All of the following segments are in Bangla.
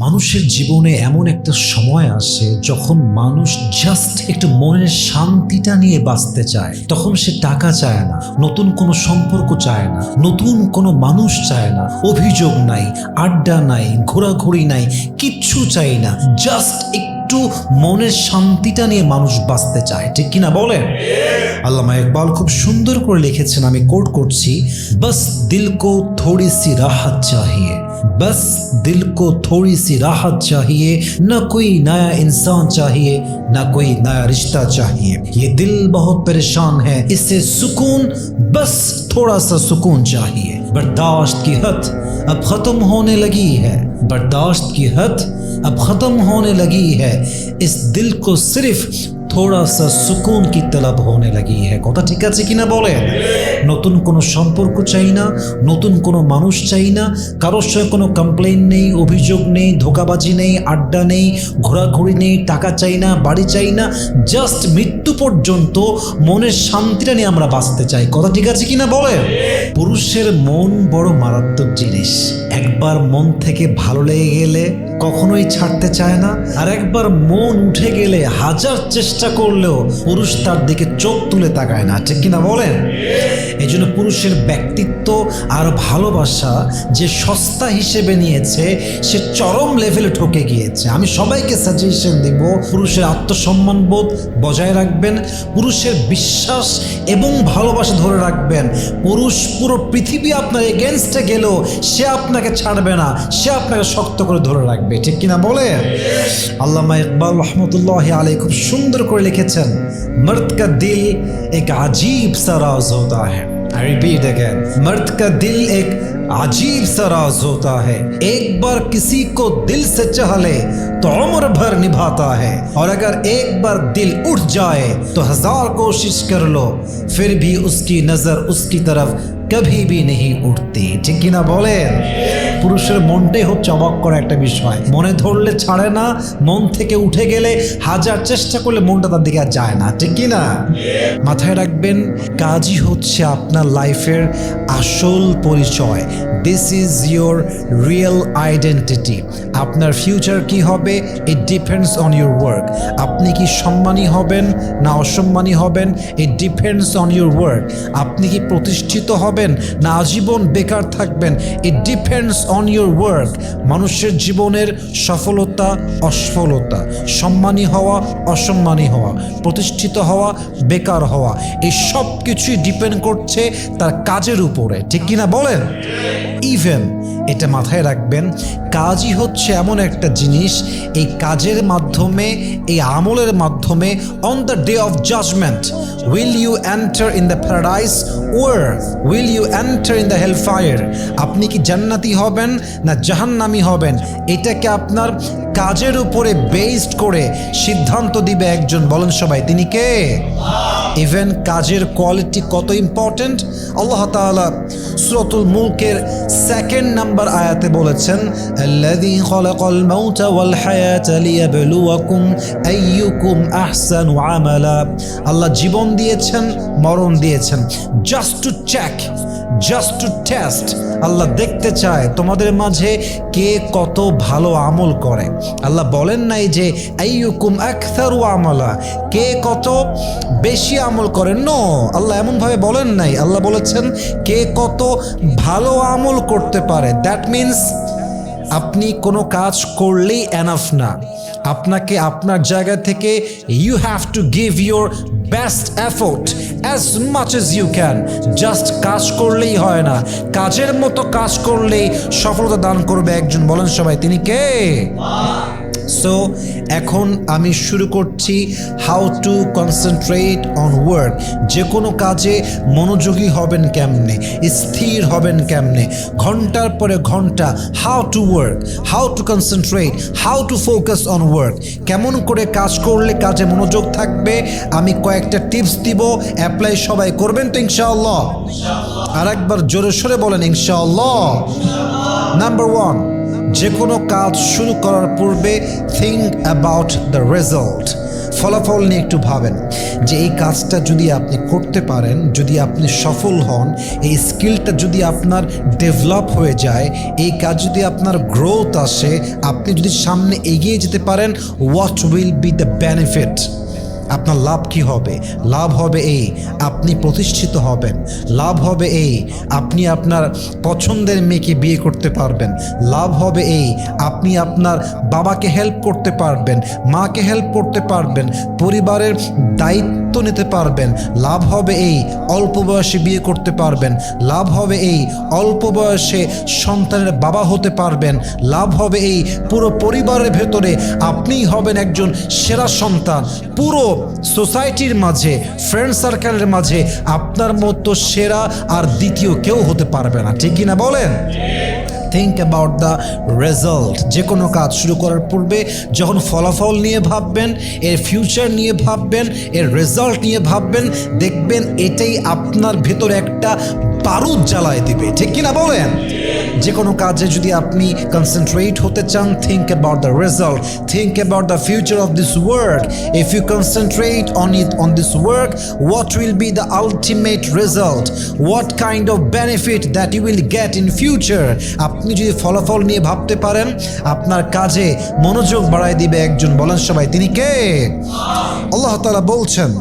মানুষের জীবনে এমন একটা সময় আসে যখন মানুষ জাস্ট একটু মনের শান্তিটা নিয়ে বাঁচতে চায়। তখন সে টাকা চায় না, নতুন কোনো সম্পর্ক চায় না, নতুন কোনো মানুষ চায় না, অভিযোগ নাই, আড্ডা নাই, ঘোরাঘুরি নাই, কিচ্ছু চাই না, জাস্ট একটু মনের শান্তিটা নিয়ে মানুষ বাঁচতে চায়। ঠিক কিনা বলেন? আল্লামা ইকবাল খুব সুন্দর করে লিখেছেন, আমি কোট করছি, বস দিল কো থোড়ি সি রাহত চাহিয়ে, बस दिल को थोड़ी सी राहत चाहिए, न कोई नया इंसान चाहिए, न कोई नया रिश्ता चाहिए। ये दिल बहुत परेशान है, इसे सुकून, बस थोड़ा सा सुकून चाहिए। बर्दाश्त की हद अब खत्म होने लगी है, बर्दाश्त की हद अब खत्म होने लगी है, इस दिल को सिर्फ थोड़ा सा सुकून की तलब होने लगी है। কথা ঠিক আছে কিনা বলেন? নতুন কোনো সম্পর্ক চাই না, নতুন কোনো মানুষ চাই না, কারোর সঙ্গে কোনো কমপ্লেইন নেই, অভিযোগ নেই, ধোকাবাজি নেই, আড্ডা নেই, ঘোরাঘুরি নেই, টাকা চাই না, বাড়ি চাই না, জাস্ট মৃত্যু পর্যন্ত মনের শান্তিটা নিয়ে আমরা বাঁচতে চাই। কথা ঠিক আছে কিনা বলেন? পুরুষের মন বড় মারাত্মক জিনিস। একবার মন থেকে ভালো লেগে গেলে কখনোই ছাড়তে চায় না, আর একবার মন উঠে গেলে হাজার চেষ্টা করলেও পুরুষ তার দিকে চোখ তুলে তাকায় না। ঠিক কিনা বলেন? এই জন্য পুরুষের ব্যক্তিত্ব আর ভালোবাসা যে সস্তা হিসেবে নিয়েছে, সে চরম লেভেলে ঠকে গিয়েছে। আমি সবাইকে সাজেশন দিব, পুরুষের আত্মসম্মানবোধ বজায় রাখবেন, পুরুষের বিশ্বাস এবং ভালোবাসা ধরে রাখবেন। পুরুষ পুরো পৃথিবী আপনার এগেনস্টে গেলেও সে আপনাকে ছাড়বে না, সে আপনাকে শক্ত করে ধরে রাখবে। ঠিক কিনা বলেন? আল্লামা ইকবাল রহমতুল্লাহ আলাইহি খুব সুন্দর করে লিখেছেন, মর্দ কা দিল এক আজীব সা রাজ হোতা হ্যায়। I repeat again, मर्द का दिल एक अजीब सा राज होता है, एक बार किसी को दिल से चाह ले तो उम्र भर निभाता है, और अगर एक बार दिल उठ जाए तो हजार कोशिश कर लो फिर भी उसकी नजर उसकी तरफ कभी भी नहीं उठती। ঠিক কিনা বলেন? পুরুষের মনটাই হচ্ছে অবাক করা একটা বিষয়। মনে ধরলে ছাড়ে না, মন থেকে উঠে গেলে হাজার চেষ্টা করলে মনটা তার দিকে আর যায় না। ঠিক কিনা? মাথায় রাখবেন, কাজই হচ্ছে আপনার লাইফের আসল পরিচয়। This is your real identity. আপনার ফিউচার কি হবে, it depends on your work. আপনি কি সম্মানী হবেন না অসম্মানী হবেন, it depends on your work. আপনি কি প্রতিষ্ঠিত হবেন না আজীবন বেকার থাকবেন, it depends on your work. মানুষের জীবনের সফলতা অসফলতা, সম্মানী হওয়া অসম্মানী হওয়া, প্রতিষ্ঠিত হওয়া বেকার হওয়া, এই সব কিছুই ডিপেন্ড করছে তার কাজের উপরে। ঠিক কিনা বলেন? ইভেন এটা মাথায় রাখবেন, কাজই হচ্ছে এমন একটা জিনিস, এই কাজের মাধ্যমে, এই আমলের মাধ্যমে, on the day of judgement, will you enter in the paradise or will you enter in the hell fire? আপনি কি জান্নাতি হবেন না জাহান্নামী হবেন, এটাকে আপনার কাজের উপরে বেসড করে সিদ্ধান্ত দিবে একজন। বলেন সবাই, তিনি কে? ইভেন কাজের কোয়ালিটি কত ইম্পর্টেন্ট, আল্লাহ তাআলা সূরাতুল মুলকের 2 নম্বর আয়াতে বলেছেন, আল্লাযী খালাকাল মাউতা ওয়াল হায়াতা লিয়াবলুয়াকুম আইয়ুকুম আহসানু আমালা। আল্লাহ জীবন দিয়েছেন, মরণ দিয়েছেন, just to check, just to test. Allah দেখতে চায় তোমাদের মাঝে কে কত ভালো আমল করে। আল্লাহ বলেন নাই যে আইয়ুকুম আকসারু আমালা, কে কত বেশি আমল করে। নো, আল্লাহ এমনভাবে বলেন নাই। আল্লাহ বলেছেন কে কত ভালো আমল করতে পারে। দ্যাট মিনস আপনি কোনো কাজ করলেই এনাফ না, আপনাকে আপনার জায়গা থেকে you have to give your best effort as much as you can. Just কাজ করলেই হয় না, কাজের মতো কাজ করলেই সফলতা দান করবে একজন। বলেন সবাই, তিনি কে? সো এখন আমি শুরু করছি how to concentrate on work. যে কোনো কাজে মনোযোগী হবেন কেমনে, স্থির হবেন কেমনে, ঘন্টার পরে ঘন্টা, how to work, how to concentrate, how to focus on work. কেমন করে কাজ করলে কাজে মনোযোগ থাকবে, আমি কয়েকটা টিপস দিব, অ্যাপ্লাই সবাই করবেন তো ইনশাআল্লাহ? আর একবার জোরে সোরে বলেন ইনশাআল্লাহ। নাম্বার 1, যে কোনো কাজ শুরু করার পূর্বে থিঙ্ক অ্যাবাউট দ্য রেজাল্ট। ফলাফল নিয়ে একটু ভাবেন যে এই কাজটা যদি আপনি করতে পারেন, যদি আপনি সফল হন, এই স্কিলটা যদি আপনার ডেভেলপ হয়ে যায়, এই কাজ যদি আপনার গ্রোথ আসে, আপনি যদি সামনে এগিয়ে যেতে পারেন, what will be the benefit? আপনার লাভ কি হবে? লাভ হবে এই, আপনি প্রতিষ্ঠিত হবেন। লাভ হবে এই, আপনি আপনার পছন্দের মেয়েকে বিয়ে করতে পারবেন। লাভ হবে এই, আপনি আপনার বাবাকে হেল্প করতে পারবেন, মাকে হেল্প করতে পারবেন, পরিবারের দায়িত্ব নিতে পারবেন। লাভ হবে এই, অল্প বয়সে বিয়ে করতে পারবেন। লাভ হবে এই, অল্প বয়সে সন্তানের বাবা হতে পারবেন। লাভ হবে এই, পুরো পরিবারের ভেতরে আপনিই হবেন একজন সেরা সন্তান। পুরো সোসাইটির মাঝে, ফ্রেন্ড সার্কেলের মাঝে আপনার মতো সেরা আর দ্বিতীয় কেউ হতে পারবে না। ঠিক কিনা বলেন? Think about the result. যে কোনো কাজ শুরু করার পূর্বে যখন ফলাফল নিয়ে ভাববেন, এর ফিউচার নিয়ে ভাববেন, এর রেজাল্ট নিয়ে ভাববেন, দেখবেন এটাই আপনার ভেতরে একটা বারুদ জ্বালায় দিবে। ঠিক কিনা বলেন? যে কোনো কাজে যদি আপনি কনসেন্ট্রেট হতে চান, think about the result, think about the future of this work. If you concentrate on this work, what will be the ultimate result? What kind of benefit that you will get in future? আপনি যদি ফলাফল নিয়ে ভাবতে পারেন, আপনার কাজে মনোযোগ বাড়ায় দিবে একজন। বলেন সবাই, তিনি কে? আল্লাহ তাআলা বলছেন,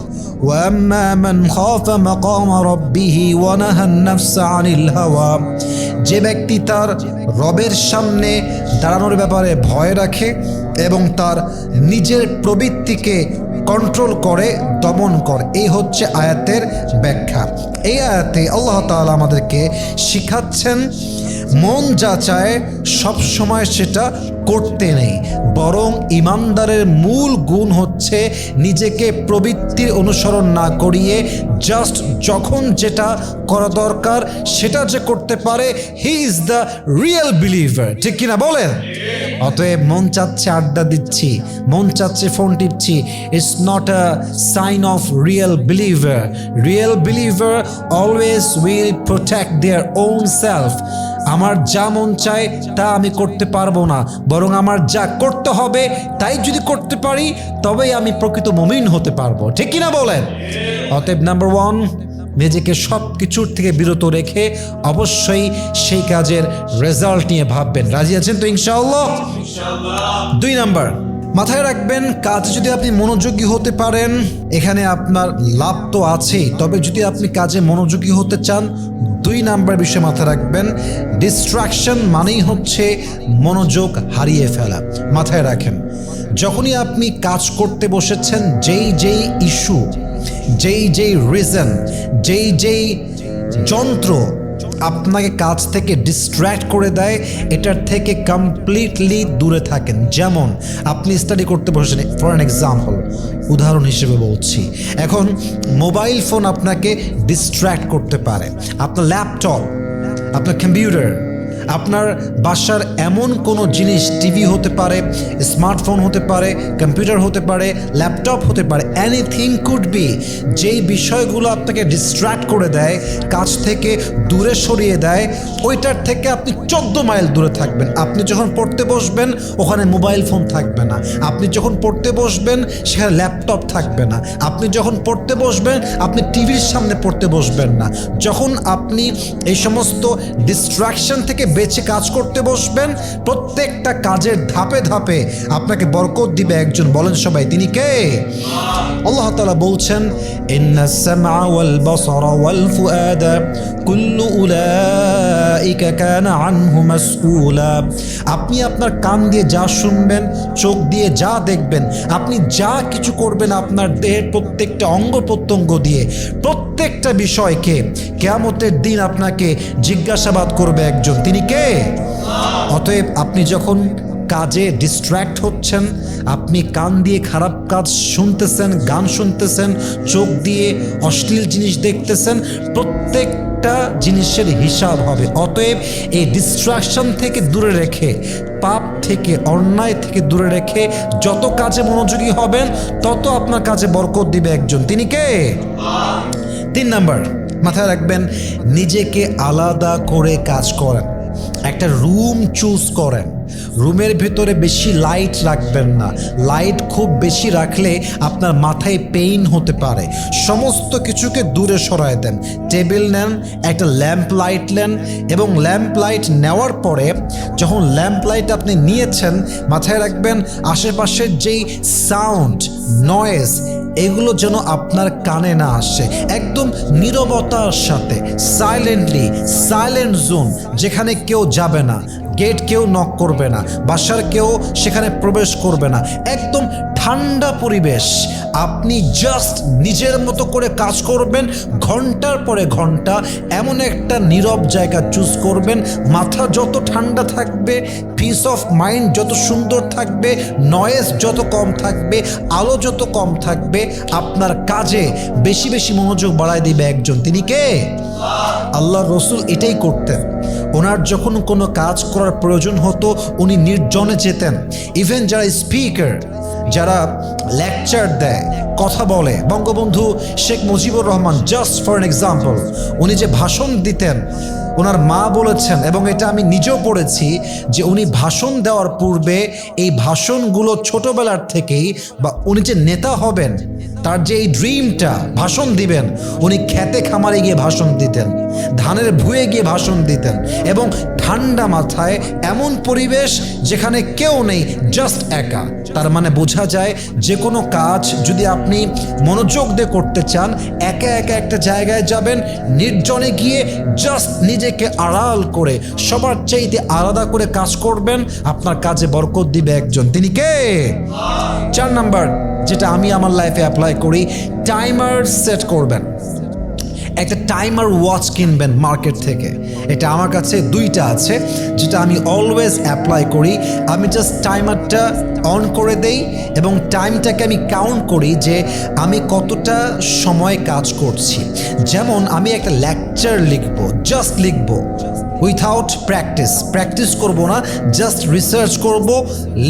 وَأَمَّا مَنْ خَافَ مَقَامَ رَبِّهِ وَنَهَى النَّفْسَ عَنِ الْهَوَى। যে ব্যক্তি তার রবের সামনে দাঁড়ানোর ব্যাপারে ভয় রাখে এবং তার নিজের প্রবৃত্তিকে কন্ট্রোল করে, দমন করে, এই হচ্ছে আয়াতের ব্যাখ্যা। এই আয়াতে আল্লাহ তাআলা আমাদেরকে শিখাচ্ছেন মন যা চায় সব সময় সেটা করতে নেই, বরং ইমানদারের মূল গুণ হচ্ছে নিজেকে প্রবৃত্তির অনুসরণ না করিয়ে জাস্ট যখন যেটা করা দরকার সেটা যে করতে পারে, he is the real believer. ঠিক কিনা বলেন? অতএব মন চাচ্ছে আড্ডা দিচ্ছি, মন চাচ্ছে ফোন টিপছি, it's not a sign of real believer. Real believer always will protect their own self. আমার যা মন চায় তা আমি করতে পারবো না, বরং আমার যা করতে হবে তাই যদি করতে পারি তবেই আমি প্রকৃত মুমিন হতে পারবো। ঠিক কিনা বলেন? অতএব নাম্বার 1, নিজেকে সব কিছুর থেকে বিরত রেখে অবশ্যই সেই কাজের রেজাল্ট নিয়ে ভাববেন। রাজি আছেন তো ইনশাআল্লাহ? 2 নাম্বার, মাথায় রাখবেন, কাজে যদি আপনি মনোযোগী হতে পারেন, এখানে আপনার লাভ তো আছেই, তবে যদি আপনি কাজে মনোযোগী হতে চান, 2 নাম্বার বিষয় মাথায় রাখবেন, ডিস্ট্রাকশন মানেই হচ্ছে মনোযোগ হারিয়ে ফেলা। মাথায় রাখেন, যখনই আপনি কাজ করতে বসেছেন, যেই ইস্যু, যেই রিজন, যেই যন্ত্র আপনাকে কাজ থেকে ডিস্ট্র্যাক্ট করে দেয়, এটার থেকে কমপ্লিটলি দূরে থাকেন। যেমন আপনি স্টাডি করতে বসেছেন, ফর অ্যান এক্সাম্পল, উদাহরণ হিসেবে বলছি, এখন মোবাইল ফোন আপনাকে ডিস্ট্র্যাক্ট করতে পারে, আপনার ল্যাপটপ, আপনার কম্পিউটার, আপনার বাসার এমন কোনো জিনিস, টিভি হতে পারে, স্মার্টফোন হতে পারে, কম্পিউটার হতে পারে, ল্যাপটপ হতে পারে, এনিথিং কুড বি, যেই বিষয়গুলো আপনাকে ডিস্ট্র্যাক্ট করে দেয়, কাজ থেকে দূরে সরিয়ে দেয়, ওইটার থেকে আপনি 14 মাইল দূরে থাকবেন। আপনি যখন পড়তে বসবেন ওখানে মোবাইল ফোন থাকবে না, আপনি যখন পড়তে বসবেন সেখানে ল্যাপটপ থাকবে না, আপনি যখন পড়তে বসবেন আপনি টিভির সামনে পড়তে বসবেন না। যখন আপনি এই সমস্ত ডিস্ট্রাকশন থেকে বেঁচে কাজ করতে বসবেন, প্রত্যেকটা কাজের ধাপে ধাপে আপনাকে বরকত দিবে একজন। বলেন সবাই, তিনি কে? আল্লাহ তাআলা বলছেন, ইন্নাস সামআ ওয়াল বাসারা ওয়াল ফুআদা কুল্লু উলাইকা কানা আনহু মাসউলা। আপনি আপনার কান দিয়ে যা শুনবেন, চোখ দিয়ে যা দেখবেন, আপনি যা কিছু করবেন আপনার দেহের প্রত্যেকটা অঙ্গ প্রত্যঙ্গ দিয়ে, প্রত্যেকটা বিষয়কে কিয়ামতের দিন আপনাকে জিজ্ঞাসাবাদ করবে একজন। তিনি কে? অতএব আপনি যখন কাজে ডিস্ট্র্যাক্ট হচ্ছেন, আপনি কান দিয়ে খারাপ কাজ শুনতেছেন, গান শুনতেছেন, চোখ দিয়ে অশ্লীল জিনিস দেখতেছেন, প্রত্যেকটা জিনিসের হিসাব হবে। অতএব এই ডিস্ট্রাকশন থেকে দূরে রেখে, পাপ থেকে, অন্যায় থেকে দূরে রেখে যত কাজে মনোযোগী হবেন তত আপনার কাজে বরকত দিবে একজন। তিনি কে? 3 নাম্বার, মাথায় রাখবেন, নিজেকে আলাদা করে কাজ করেন, একটা রুম চুজ করেন, রুমের ভেতরে বেশি লাইট রাখবেন না, লাইট খুব বেশি রাখলে আপনার মাথায় পেইন হতে পারে। সমস্ত কিছুকে দূরে সরায় দেন। টেবিল নেন, একটা ল্যাম্প লাইট নেন, এবং ল্যাম্প লাইট নেওয়ার পরে যখন ল্যাম্প লাইট আপনি নিয়েছেন, মাথায় রাখবেন আশেপাশের যেই সাউন্ড, নয়েজ, এগুলো যেন আপনার কানে না আসে। একদম নীরবতার সাথে সাইলেন্টলি, সাইলেন্ট জোন, যেখানে কেউ যাবে না, গেট কেউ নক করবে না, বাসার কেউ সেখানে প্রবেশ করবে না, একদম ঠান্ডা পরিবেশ। আপনি জাস্ট নিজের মতো করে কাজ করবেন, ঘন্টার পরে ঘন্টা এমন একটা নীরব জায়গা চুজ করবেন। মাথা যত ঠান্ডা থাকবে, পিস অফ মাইন্ড যত সুন্দর থাকবে, নয়েজ যত কম থাকবে, আলো যত কম থাকবে, আপনার কাজে বেশি বেশি মনোযোগ বাড়ায় দিবে একজন। তিনি কে? আল্লাহর রসুল এটাই করতেন। ওনার যখন কোনো কাজ করার প্রয়োজন হতো, উনি নির্জনে যেতেন। ইভেন যারা স্পিকার, যারা লেকচার দেয়, কথা বলে, Bangabandhu Sheikh Mujibur Rahman, just for an example, উনি যে ভাষণ দিতেন, ওনার মা বলেছেন, এবং এটা আমি নিজেও পড়েছি, যে উনি ভাষণ দেওয়ার পূর্বে এই ভাষণগুলো ছোটবেলার থেকেই, বা উনি যে নেতা হবেন তার যে এই ড্রিমটা, ভাষণ দিবেন, উনি খেতে খামারে গিয়ে ভাষণ দিতেন, ধানের ভুঁয়ে গিয়ে ভাষণ দিতেন, এবং ঠান্ডা মাথায়, এমন পরিবেশ যেখানে কেউ নেই, জাস্ট একা। তার মানে বোঝা যায় যে কোনো কাজ যদি আপনি মনোযোগ দিয়ে করতে চান, একা একা একটা জায়গায় যাবেন, নির্জনে গিয়ে জাস্ট নিজেকে আড়াল করে, সবার চাইতে আলাদা করে কাজ করবেন, আপনার কাজে বরকত দিবে একজন। তিনি কে? 4 নাম্বার, যেটা আমি আমার লাইফে অ্যাপ্লাই করি, টাইমার সেট করবেন। একটা টাইমার ওয়াচ কিনবেন মার্কেট থেকে। এটা আমার কাছে 2টা আছে, যেটা আমি অলওয়েজ অ্যাপ্লাই করি। আমি জাস্ট টাইমারটা অন করে দেই এবং টাইমটাকে আমি কাউন্ট করি যে আমি কতটা সময় কাজ করছি। যেমন আমি একটা লেকচার লিখবো, জাস্ট লিখবো, উইথাউট প্র্যাকটিস করব না, জাস্ট রিসার্চ করব,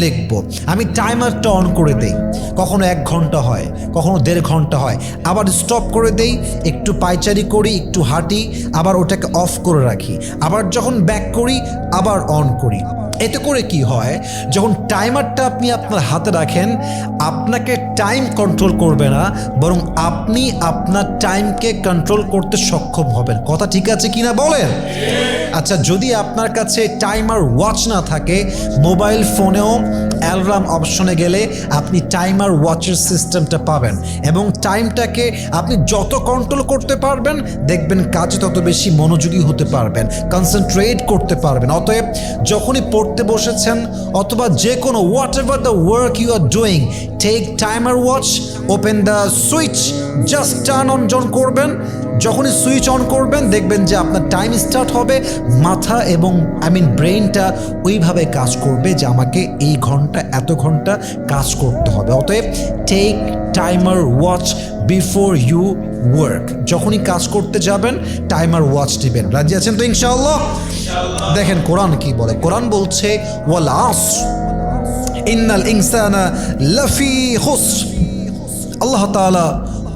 লিখব। আমি টাইমারটা অন করে দেই। কখনো 1 ঘন্টা হয়, কখনো 1.5 ঘন্টা হয়, আবার স্টপ করে দেই, একটু পায়চারি করি, একটু হাঁটি, আবার ওটাকে অফ করে রাখি, আবার যখন ব্যাক করি আবার অন করি। এতে করে কি হয়, যখন টাইমারটা আপনি আপনার হাতে রাখেন, আপনাকে টাইম কন্ট্রোল করবে না, বরং আপনি আপনার টাইমকে কন্ট্রোল করতে সক্ষম হবেন। কথা ঠিক আছে কিনা বলেন? আচ্ছা, যদি আপনার কাছে টাইমার ওয়াচ না থাকে, মোবাইল ফোনেও অ্যালার্ম অপশনে গেলে আপনি টাইমার ওয়াচের সিস্টেমটা পাবেন, এবং টাইমটাকে আপনি যত কন্ট্রোল করতে পারবেন, দেখবেন কাজে তত বেশি মনোযোগী হতে পারবেন, কনসেন্ট্রেট করতে পারবেন। অতএব যখনই পড়তে বসেছেন, অথবা যে কোনো whatever the work you are doing, take timer watch, open the switch, just turn on জন করবেন। যখনই সুইচ অন করবেন, দেখবেন যে আপনার টাইম স্টার্ট হবে, মাথা এবং ব্রেইনটা ওইভাবে কাজ করবে যে আমাকে এই ঘন্টা, এত ঘন্টা কাজ করতে হবে। অতএব take timer watch before you work. যখনই কাজ করতে যাবেন, টাইমার ওয়াচ দিবেন। রাজি আছেন তো ইনশাআল্লাহ? দেখেন কোরআন কি বলে। কোরআন বলছে, ওয়াল আসর ইন্নাল ইনসানা লাফি খুসর। আল্লাহ তাআলা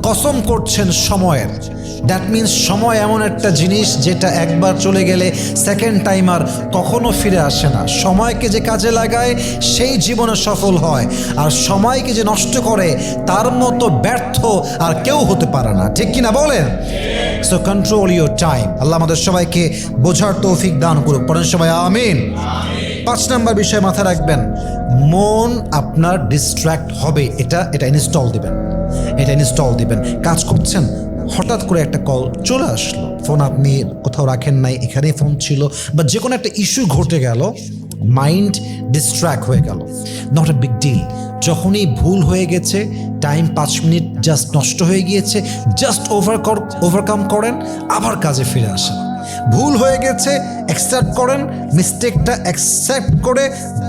কসম করছেন সময়ের। দ্যাট মিনস সময় এমন একটা জিনিস যেটা একবার চলে গেলে সেকেন্ড টাইম আর কখনো ফিরে আসে না। সময়কে যে কাজে লাগায় সেই জীবনে সফল হয়, আর সময়কে যে নষ্ট করে তার মতো ব্যর্থ আর কেউ হতে পারে না। ঠিক কিনা বলেন? So control your time. Allah আমাদের সবাইকে বোঝার তৌফিক দান করুক। পড়েন সবাই আমিন। 5 নম্বর বিষয় মাথায় রাখবেন, মন আপনার ডিস্ট্র্যাক্ট হবে। এটা ইনস্টল দিবেন। কাজ করছেন, হঠাৎ করে একটা কল চলে আসলো, ফোন আপনি কোথাও রাখেন নাই, এখানেই ফোন ছিল, বা যে কোনো একটা ইস্যু ঘটে গেল, মাইন্ড ডিস্ট্র্যাক্ট হয়ে গেল, নট এ বিগ ডিল। যখনই ভুল হয়ে গেছে, টাইম 5 মিনিট জাস্ট নষ্ট হয়ে গিয়েছে, জাস্ট ওভারকাম করেন, আবার কাজে ফিরে আসেন। ভুল হয়ে গেছে, অ্যাকসেপ্ট করেন, মিস্টেকটা অ্যাকসেপ্ট করে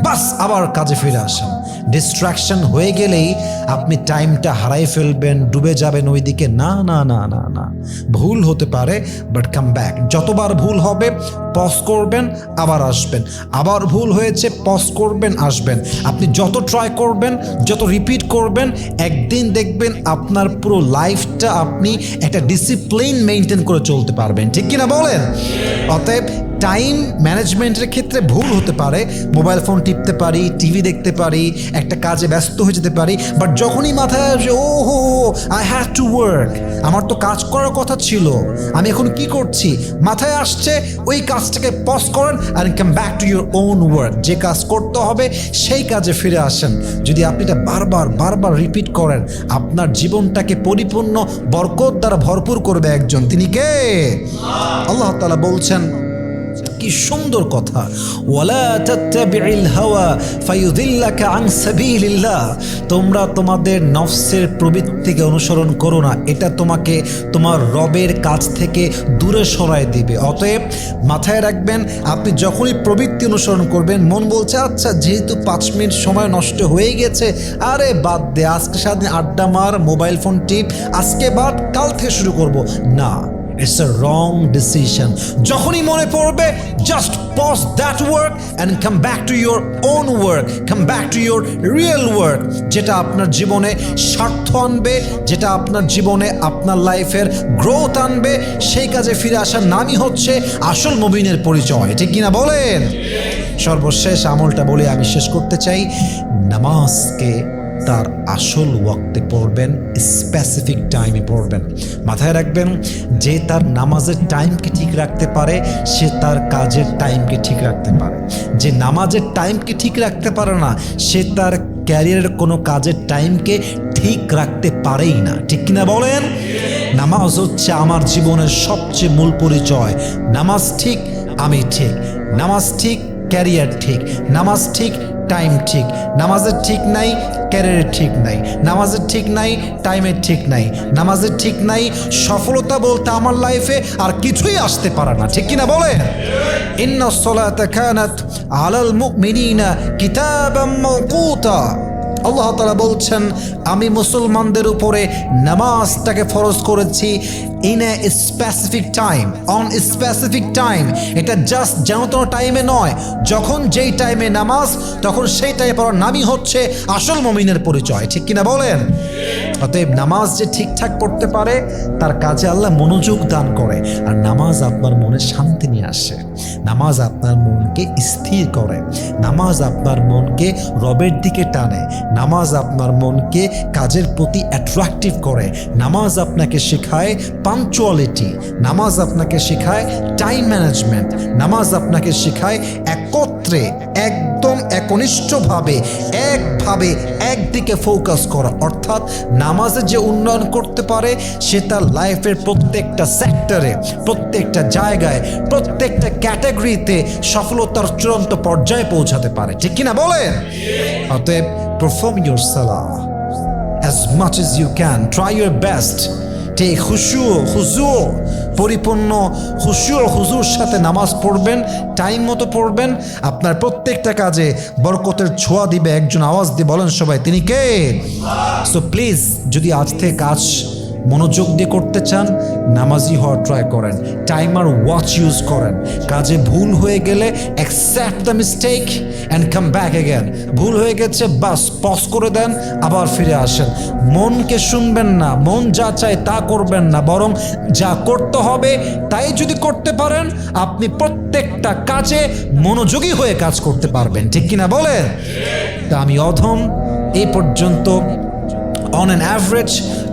বাস আবার কাজে ফিরে আসেন। ডিস্ট্রাকশন হয়ে গেলেই আপনি টাইমটা হারাই ফেলবেন, ডুবে যাবেন ওইদিকে। না না না না না, ভুল হতে পারে, বাট কাম ব্যাক। যতবার ভুল হবে পজ করবেন, আবার আসবেন, আবার ভুল হয়েছে, পজ করবেন, আসবেন। আপনি যত ট্রাই করবেন, যত রিপিট করবেন, একদিন দেখবেন আপনার পুরো লাইফটা আপনি একটা ডিসিপ্লিন মেনটেন করে চলতে পারবেন। ঠিক কিনা বলেন? অতএব টাইম ম্যানেজমেন্টের ক্ষেত্রে ভুল হতে পারে, মোবাইল ফোন টিপতে পারি, টিভি দেখতে পারি, একটা কাজে ব্যস্ত হয়ে যেতে পারি, বাট যখনই মাথায় আসে ও হো আই হ্যাভ টু ওয়ার্ক, আমার তো কাজ করার কথা ছিল, আমি এখন কি করছি, মাথায় আসছে, ওই কাজটাকে পজ করেন and come back to your own work. যে কাজ করতে হবে সেই কাজে ফিরে আসেন। যদি আপনি এটা বারবার রিপিট করেন, আপনার জীবনটাকে পরিপূর্ণ বরকত দ্বারা ভরপুর করবে একজন, তিনি কে? আল্লাহ তাআলা বলছেন, কি সুন্দর কথা, ওয়ালা তাত্তাবি'ল হাওয়া ফায়ুদিল্লাকা আন সাবিলিল্লাহ, তোমরা তোমাদের নফসের প্রবৃত্তিকে অনুসরণ করো না, এটা তোমাকে তোমার রবের কাছ থেকে দূরে সরায় দিবে। অতএব মাথায় রাখবেন, আপনি যখনই প্রবৃত্তি অনুসরণ করবেন, মন বলছে আচ্ছা যেহেতু 5 মিনিট সময় নষ্ট হয়ে গেছে, আরে বাদ দে, আজকে সারাদিন আড্ডা মার, মোবাইল ফোন টিপ, আজকে বাদ, কাল থেকে শুরু করব না। It's a wrong decision. যখনই মনে পড়বে, just pause that work and come back to your own work, come back to your real work, যেটা আপনার জীবনে স্বার্থ আনবে, যেটা আপনার জীবনে আপনার লাইফের গ্রোথ আনবে, সেই কাজে ফিরে আসার নামই হচ্ছে আসল মুমিনের পরিচয়, ঠিক কিনা বলেন? সর্বশেষ আমলটা বলে আমি শেষ করতে চাই, নামাজকে তার আসল ওয়াক্তে পড়বেন, স্পেসিফিক টাইমে পড়বেন। মাথায় রাখবেন, যে তার নামাজের টাইমকে ঠিক রাখতে পারে সে তার কাজের টাইমকে ঠিক রাখতে পারে। যে নামাজের টাইমকে ঠিক রাখতে পারে না, সে তার ক্যারিয়ারের কোনো কাজের টাইমকে ঠিক রাখতে পারেই না, ঠিক কিনা বলেন? নামাজ হচ্ছে আমার জীবনের সবচেয়ে মূল পরিচয়। নামাজ ঠিক, আমি ঠিক, নামাজ ঠিক, ক্যারিয়ার ঠিক, নামাজ ঠিক, টাইম ঠিক। নামাজের ঠিক নাই, ক্যারিয়ারের ঠিক নাই, নামাজের ঠিক নাই, টাইমের ঠিক নাই, নামাজের ঠিক নাই, সফলতা বলতে আমার লাইফে আর কিছুই আসতে পারে না, ঠিক কিনা বলে? ইন্নাস সালাতা কানাত আলাল মুমিনিনা কিতাবাম মাওকুতা, আল্লাহ তাআলা বলছেন আমি মুসলমানদের উপরে নামাজটাকে ফরজ করেছি in a specific time, on specific time. এটা জাস্ট যেন তেন টাইমে নয়, যখন যেই টাইমে নামাজ তখন সেই টাইমে পড়ার নামই হচ্ছে আসল মুমিনের পরিচয়, ঠিক কিনা বলেন? অতএব নামাজ যে ঠিকঠাক পড়তে পারে তার কাজে আল্লাহ মনোযোগ দান করে, আর নামাজ আপনার মনে শান্তি নিয়ে আসে, নামাজ আপনার মনকে স্থির করে, নামাজ আপনার মনকে রবের দিকে টানে, নামাজ আপনার মনকে কাজের প্রতি অ্যাট্রাকটিভ করে, নামাজ আপনাকে শেখায় পাঞ্চুয়ালিটি, নামাজ আপনাকে শেখায় টাইম ম্যানেজমেন্ট, নামাজ আপনাকে শেখায় একত্রে একদম একনিষ্ঠভাবে একভাবে একদিকে ফোকাস করা। অর্থাৎ নামাজে যে উন্নয়ন করতে পারে সে তার লাইফের প্রত্যেকটা সেক্টরে, প্রত্যেকটা জায়গায়, প্রত্যেকটা ক্যাটাগরিতে সফলতার চূড়ান্ত পর্যায়ে পৌঁছাতে পারে, ঠিক কিনা বলেন? অতএব perform your salah as much as you can, try your best, take হুজু পরিপূর্ণ হুজুর সাথে নামাজ পড়বেন, টাইম মতো পড়বেন, আপনার প্রত্যেকটা কাজে বরকতের ছোঁয়া দিবে একজন। আওয়াজ দিয়ে বলেন সবাই, তিনি কে? সো প্লিজ, যদি আজ থেকে কাজ মনোযোগ দিয়ে করতে চান, নামাজি হওয়ার ট্রাই করেন, টাইমার ওয়াচ ইউজ করেন, কাজে ভুল হয়ে গেলে accept the mistake and come back again. ভুল হয়ে গেছে, বাস পজ করে দেন, আবার ফিরে আসেন। মনকে শুনবেন না, মন যা চায় তা করবেন না, বরং যা করতে হবে তাই যদি করতে পারেন, আপনি প্রত্যেকটা কাজে মনোযোগী হয়ে কাজ করতে পারবেন, ঠিক কিনা বলেন? তা আমি অধম এই পর্যন্ত অন অ্যান অ্যাভারেজ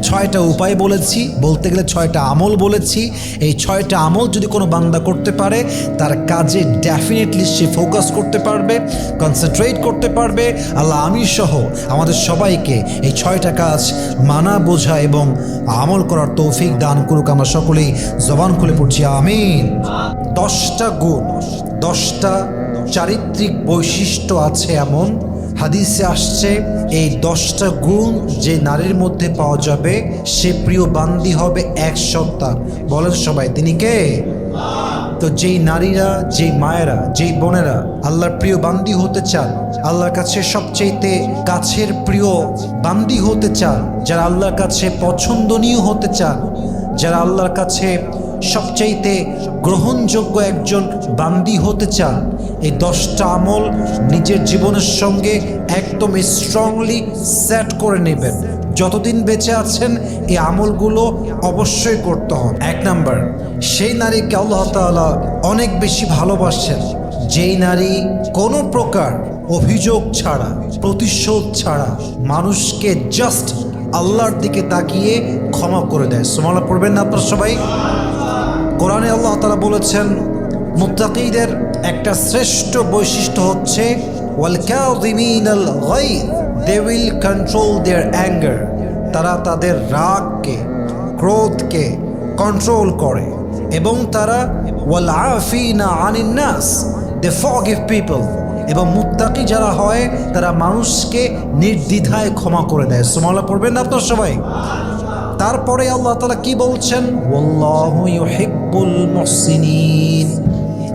6টা উপায় বলেছি, বলতে গেলে 6টা আমল বলেছি। এই 6টা আমল যদি কোনো বান্দা করতে পারে তার কাজে ডেফিনেটলি সে ফোকাস করতে পারবে, কনসেন্ট্রেট করতে পারবে। আল্লাহ আমি সহ আমাদের সবাইকে এই 6টা কাজ মানা, বোঝা এবং আমল করার তৌফিক দান করুক। আমরা সকলেই জবান খুলে পড়ছি আমিন। 10টা গুণ, 10টা চারিত্রিক বৈশিষ্ট্য আছে এমন, হাদিসে আসছে এই 10টা গুণ যে নারীর মধ্যে পাওয়া যাবে সে প্রিয় বান্দি হবে 1 সপ্তাহ। বলেন সবাই, তিনি কে? তো যেই নারীরা, যেই মায়েরা, যেই বোনেরা আল্লাহর প্রিয় বান্দি হতে চান, আল্লাহর কাছে সবচেয়ে কাছের প্রিয় বান্দি হতে চান, যারা আল্লাহর কাছে পছন্দনীয় হতে চান, যারা আল্লাহর কাছে সবচাইতে গ্রহণযোগ্য একজন বান্দি হতে চান, এই 10টা আমল নিজের জীবনের সঙ্গে একদম স্ট্রংলি সেট করে নেবেন। যতদিন বেঁচে আছেন এই আমলগুলো অবশ্যই করতে হবে। 1 নাম্বার, সেই নারীকে আল্লাহ তাআলা অনেক বেশি ভালোবাসেন যেই নারী কোনো প্রকার অভিযোগ ছাড়া, প্রতিশোধ ছাড়া মানুষকে জাস্ট আল্লাহর দিকে তাকিয়ে ক্ষমা করে দেয়। সুবহানাল্লাহ পড়বেন না আপনারা সবাই? কোরআনে আল্লাহ তাআলা বলেছেন মুত্তাকীদের একটা শ্রেষ্ঠ বৈশিষ্ট্য হচ্ছে ওয়াল কাযিমিনাল গায়য, they will control their anger. তারা তাদের রাগকে, ক্রোধকে কন্ট্রোল করে এবং তারা ওয়াল আফিনা আনিন নাস, দে ফরগিভ পিপল। এবং মুত্তাকি যারা হয় তারা মানুষকে নির্দ্বিধায় ক্ষমা করে দেয়। সুবহানাল্লাহ পড়বেন না আপনারা সবাই? তারপরে আল্লাহ তাআলা কি বলছেন? ওয়াল্লাহু ইউহিব্বুল মুহসিনিন।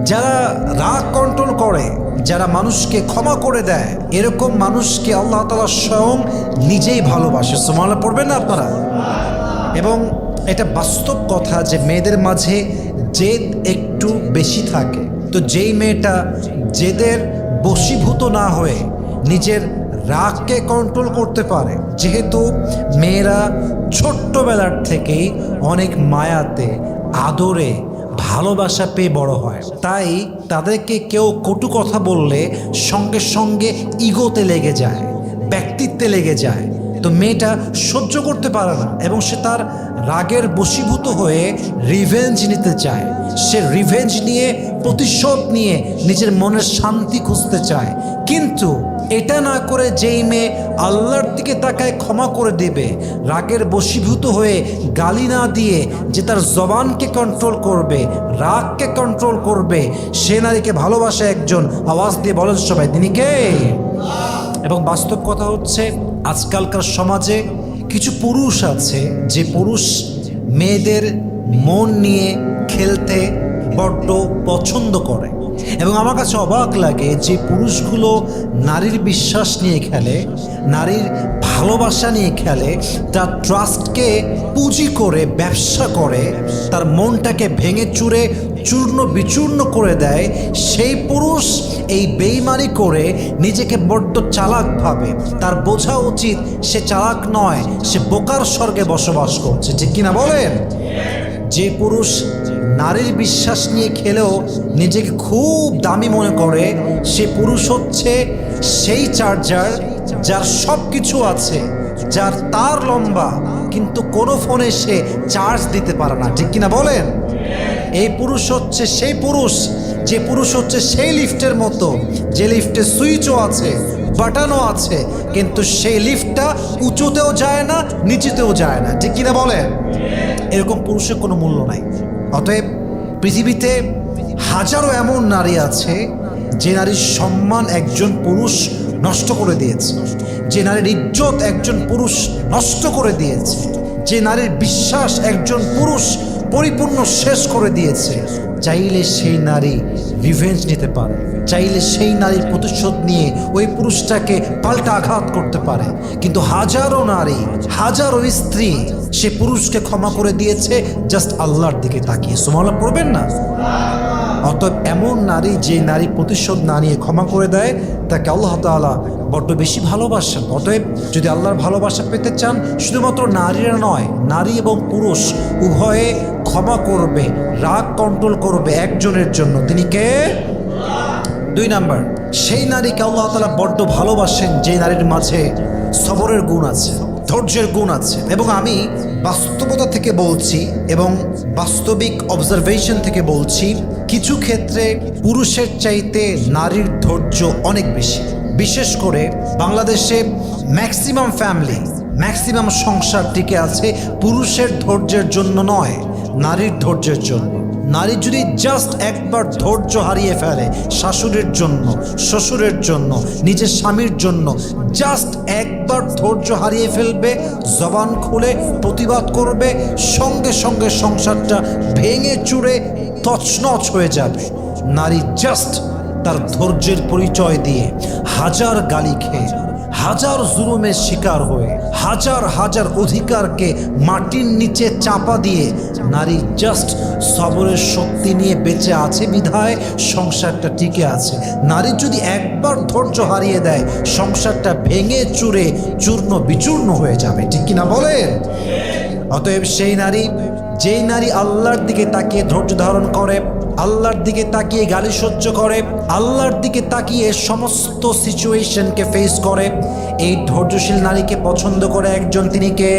যারা রাগ কন্ট্রোল করে, যারা মানুষকে ক্ষমা করে দেয়, এরকম মানুষকে আল্লাহ তাআলা স্বয়ং নিজেই ভালোবাসে। সুবহানাল্লাহ পড়বেন না আপনারা? এবং এটা বাস্তব কথা যে মেয়েদের মাঝে জেদ একটু বেশি থাকে। তো যেই মেয়েটা জেদের বশীভূত না হয়ে নিজের রাগকে কন্ট্রোল করতে পারে, যেহেতু মেয়েরা ছোট্টবেলার থেকেই অনেক মায়াতে, আদরে, ভালোবাসা পেয়ে বড় হয়, তাই তাদেরকে কেউ কটু কথা বললে সঙ্গে সঙ্গে ইগোতে লেগে যায়, ব্যক্তিত্বে লেগে যায়। তো মেয়েটা সহ্য করতে পারে না এবং সে তার রাগের বশীভূত হয়ে রিভেঞ্জ নিতে চায়। সে রিভেঞ্জ নিয়ে, প্রতিশোধ নিয়ে নিজের মনের শান্তি খুঁজতে চায়। কিন্তু এটা না করে যেই মেয়ে আল্লাহর দিকে তাকায় ক্ষমা করে দেবে, রাগের বশীভূত হয়ে গালি না দিয়ে যে তার জবানকে কন্ট্রোল করবে, রাগকে কন্ট্রোল করবে, সে নারীকে ভালোবাসে একজন। আওয়াজ দিয়ে বলেন সবাই, তিনি কে? এবং বাস্তব কথা হচ্ছে আজকালকার সমাজে কিছু পুরুষ আছে যে পুরুষ মেয়েদের মন নিয়ে খেলতে বড্ড পছন্দ করে। এবং আমার কাছে অবাক লাগে যে পুরুষগুলো নারীর বিশ্বাস নিয়ে খেলে, নারীর ভালোবাসা নিয়ে খেলে, তার ট্রাস্টকে পুঁজি করে ব্যবসা করে, তার মনটাকে ভেঙে চুরে চূর্ণ বিচূর্ণ করে দেয়, সেই পুরুষ এই বেইমানি করে নিজেকে বড্ড চালাক ভাবে। তার বোঝা উচিত সে চালাক নয়, সে বোকার স্বর্গে বসবাস করছে। ঠিক কিনা বলেন? যে পুরুষ নারীর বিশ্বাস নিয়ে খেলেও নিজেকে খুব দামি মনে করে, সে পুরুষ হচ্ছে সেই চার্জার যার সব কিছু আছে, যার তার লম্বা, কিন্তু কোনো ফোনে সে চার্জ দিতে পারে না। ঠিক কিনা বলেন? এই পুরুষ হচ্ছে সেই পুরুষ, যে পুরুষ হচ্ছে সেই লিফটের মতো, যে লিফটে সুইচও আছে, বাটনও আছে, কিন্তু সেই লিফটটা উঁচুতেও যায় না, নিচুতেও যায় না। ঠিক কিনা বলেন? এরকম পুরুষের কোনো মূল্য নাই। অতএব পৃথিবীতে হাজারো এমন নারী আছে যে নারীর সম্মান একজন পুরুষ নষ্ট করে দিয়েছে, যে নারীর ইজ্জত একজন পুরুষ নষ্ট করে দিয়েছে, যে নারীর বিশ্বাস একজন পুরুষ পরিপূর্ণ শেষ করে দিয়েছে। চাইলে সেই নারী রিভেঞ্জ নিতে পারে, চাইলে সেই নারীর প্রতিশোধ নিয়ে ওই পুরুষটাকে পাল্টা আঘাত করতে পারে। কিন্তু হাজারো নারী, হাজারো স্ত্রী সে পুরুষকে ক্ষমা করে দিয়েছে জাস্ট আল্লাহর দিকে তাকিয়ে। সুবহানাল্লাহ পড়বেন না? অতএব এমন নারী যে নারী প্রতিশোধ না নিয়ে ক্ষমা করে দেয়, তাকে আল্লাহ তাআলা বড্ড বেশি ভালোবাসেন। অতএব যদি আল্লাহর ভালোবাসা পেতে চান, শুধুমাত্র নারীরা নয়, নারী এবং পুরুষ উভয়ে ক্ষমা করবে, রাগ কন্ট্রোল করবে একজনের জন্য। তিনি কে? 2 নাম্বার, সেই নারীকে আল্লাহ তাআলা বড্ড ভালোবাসেন যে নারীর মাঝে সবরের গুণ আছে, ধৈর্যের গুণ আছে। এবং আমি বাস্তবতা থেকে বলছি এবং বাস্তবিক অবজারভেশন থেকে বলছি, কিছু ক্ষেত্রে পুরুষের চাইতে নারীর ধৈর্য অনেক বেশি। বিশেষ করে বাংলাদেশে ম্যাক্সিমাম ফ্যামিলি, ম্যাক্সিমাম সংসার টিকে আছে পুরুষের ধৈর্যের জন্য নয়, নারীর ধৈর্যের জন্য। নারী যদি জাস্ট একবার ধৈর্য হারিয়ে ফেলে শাশুড়ির জন্য, শ্বশুরের জন্য, নিজের স্বামীর জন্য, জাস্ট একবার ধৈর্য হারিয়ে ফেলবে, জবান খুলে প্রতিবাদ করবে, সঙ্গে সঙ্গে সংসারটা ভেঙে চুরে তছনছ হয়ে যাবে। নারী জাস্ট তার ধৈর্যের পরিচয় দিয়ে হাজার গালি খেয়ে, হাজার জুলুমের শিকার হয়ে হাজার হাজার অধিকারকে মাটির নিচে চাপা দিয়ে নারী জাস্ট সবরের শক্তি নিয়ে বেঁচে আছে বিধায় সংসারটা টিকে আছে। নারী যদি একবার ধৈর্য হারিয়ে দেয় সংসারটা ভেঙে চুরে চূর্ণ বিচূর্ণ হয়ে যাবে, ঠিক কিনা বলেন? অতএব সেই নারী, যেই নারী আল্লাহর দিকে তাকিয়ে ধৈর্য ধারণ করে, আল্লাহর দিকে তাকিয়ে গালি সহ্য করে, আল্লাহর দিকে তাকিয়ে সমস্ত সিচুয়েশনকে ফেস করে, এই ধৈর্যশীল নারীকে পছন্দ করে একজন, তিনি কে?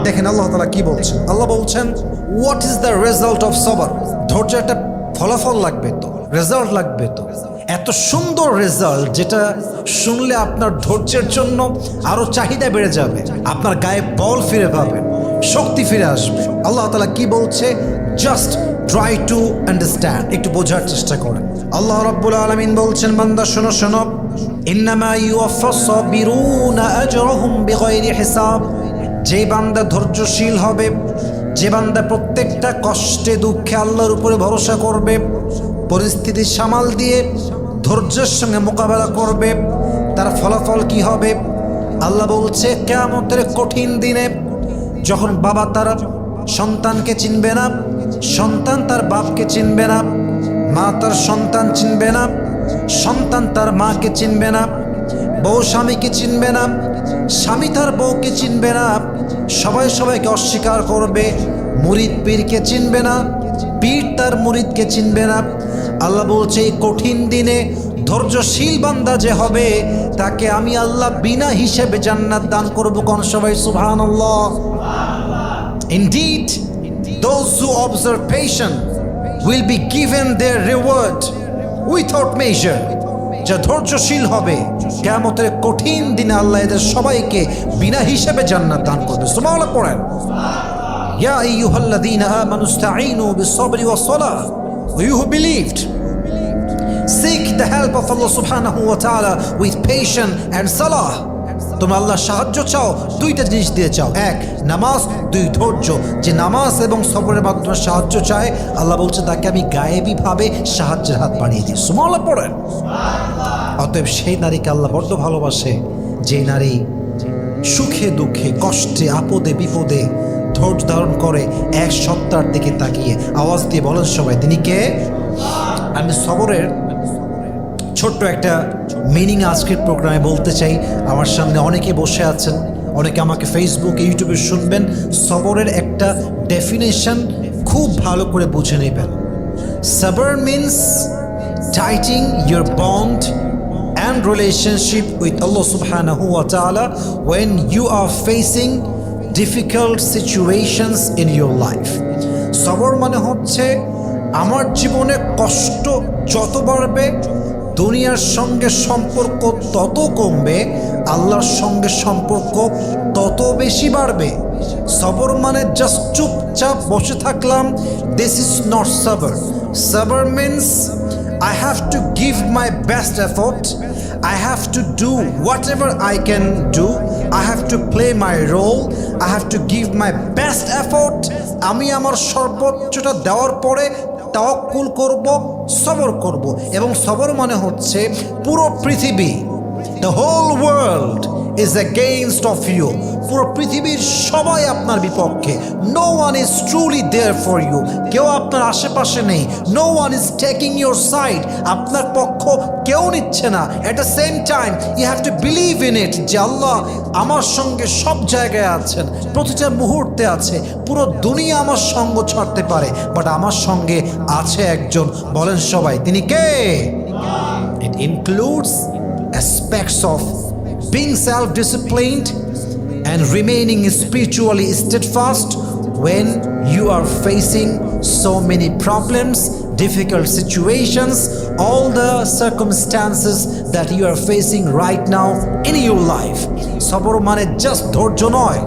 দেখেন আল্লাহ তাআলা কি বলছেন। আল্লাহ বলছেন, what is the result of সবর? ধৈর্য একটা ফলাফল লাগবে তো, রেজাল্ট লাগবে তো। এত সুন্দর রেজাল্ট যেটা শুনলে আপনার ধৈর্যের জন্য আরো চাহিদা বেড়ে যাবে, আপনার গায়ে বল ফিরে পাবেন, শক্তি ফিরে আসবে। আল্লাহ তাআলা কি বলছে? জাস্ট ট্রাই টু আন্ডারস্ট্যান্ড, একটু বোঝার চেষ্টা করেন। আল্লাহ রাব্বুল আলামিন বলছেন, বান্দা শোনো শোনো, ইন্নামা ইউওয়াফাস সাবিরুনা আজরাহুম বিগাইরি হিসাব। যে বান্দা ধৈর্যশীল হবে, যে বান্দা প্রত্যেকটা কষ্টে দুঃখে আল্লাহর উপরে ভরসা করবে, পরিস্থিতি সামাল দিয়ে ধৈর্যের সঙ্গে মোকাবেলা করবে, তার ফলাফল কি হবে? আল্লাহ বলছে, কিয়ামতের কঠিন দিনে যখন বাবা তার সন্তানকে চিনবে না, সন্তান তার বাপকে চিনবে না, মা তার সন্তান চিনবে না, সন্তান তার মাকে চিনবে না, বউ স্বামীকে চিনবে না, স্বামী তার বউকে চিনবে না, সবাই সবাইকে অস্বীকার করবে, মুরিদ পীরকে চিনবে না, পীর তার মুরিদকে চিনবে না। আল্লাহ বলছে, এই কঠিন দিনে ধৈর্যশীল বান্দা যে হবে তাকে আমি আল্লাহ বিনা হিসেবে জান্নাত দান করব। কোন সবাই সুবহানাল্লাহ। Indeed, those who observe patience will be given their reward without measure. যা ধৈর্যশীল হবে কিয়ামতের কঠিন দিনে আল্লাহ এদের সবাইকে বিনা হিসেবে জান্নাত দান করবে। সুবহানাল্লাহ পড়েন। ইয়া আইয়ুহাল্লাযীনা আমানু ইসতাঈনু বিস-সাবরি ওয়াস-সালাহ। You who believed, seek the help of Allah subhanahu wa ta'ala with patience and salah. তোমরা আল্লাহর সাহায্য চাও দুইটা জিনিস দিয়ে চাও, এক নামাজ, দুই ধৈর্য। যে নামাজ এবং সবরের মাধ্যমে সাহায্য চায় আল্লাহ বলছে তাকে আমি গায়েবী ভাবে সাহায্যের হাত বাড়িয়ে দিই। সুবহানাল্লাহ পড়েন। অতএব সেই নারীকে আল্লাহ বড্ড ভালোবাসে, যে নারী সুখে দুঃখে কষ্টে আপদে বিপদে ধৈর্য ধারণ করে এক সত্তার দিকে তাকিয়ে। আওয়াজ দিয়ে বলেন সবাই, তিনি কে? আমি সবরের ছোট্ট একটা মিনিং আজকের প্রোগ্রামে বলতে চাই। আমার সামনে অনেকে বসে আছেন, অনেকে আমাকে ফেসবুকে ইউটিউবে শুনবেন। সবরের একটা ডেফিনেশন খুব ভালো করে বুঝে নেবেন। সবর means টাইটিং your bond and relationship with Allah subhanahu wa ta'ala when you are facing difficult situations in your life. সবর মানে হচ্ছে আমার জীবনে কষ্ট যত বাড়বে দুনিয়ার সঙ্গে সম্পর্ক তত কমবে, আল্লাহর সঙ্গে সম্পর্ক তত বেশি বাড়বে। সবর মানে জাস্ট চুপচাপ বসে থাকলাম, দিস ইজ নট সবর। সবর means I have to give my best effort. I have to do whatever I can do. I have to play my role. I have to give my best effort. আমি আমার সর্বোচ্চটা দেওয়ার পরে তাওয়াক্কুল করব, সবর করব। এবং সবর মানে হচ্ছে পুরো পৃথিবী, the whole world is against of you. পুরো পৃথিবীর সবাই আপনার বিপক্ষে। No one is truly there for you. কেউ আপনার আশেপাশে নেই। No one is taking your side. আপনার পক্ষ কেউ নিচ্ছে না। At the same time, you have to believe in it যে আল্লাহ আমার সঙ্গে সব জায়গায় আছেন, প্রতিটা মুহূর্তে আছে। পুরো দুনিয়া আমার সঙ্গ ছাড়তে পারে, বাট আমার সঙ্গে আছে একজন। বলেন সবাই, তিনি কে? It includes aspects of being self-disciplined and remaining spiritually steadfast when you are facing so many problems, difficult situations, all the circumstances that you are facing right now in your life. সবর মানে জাস্ট ধৈর্য নয়,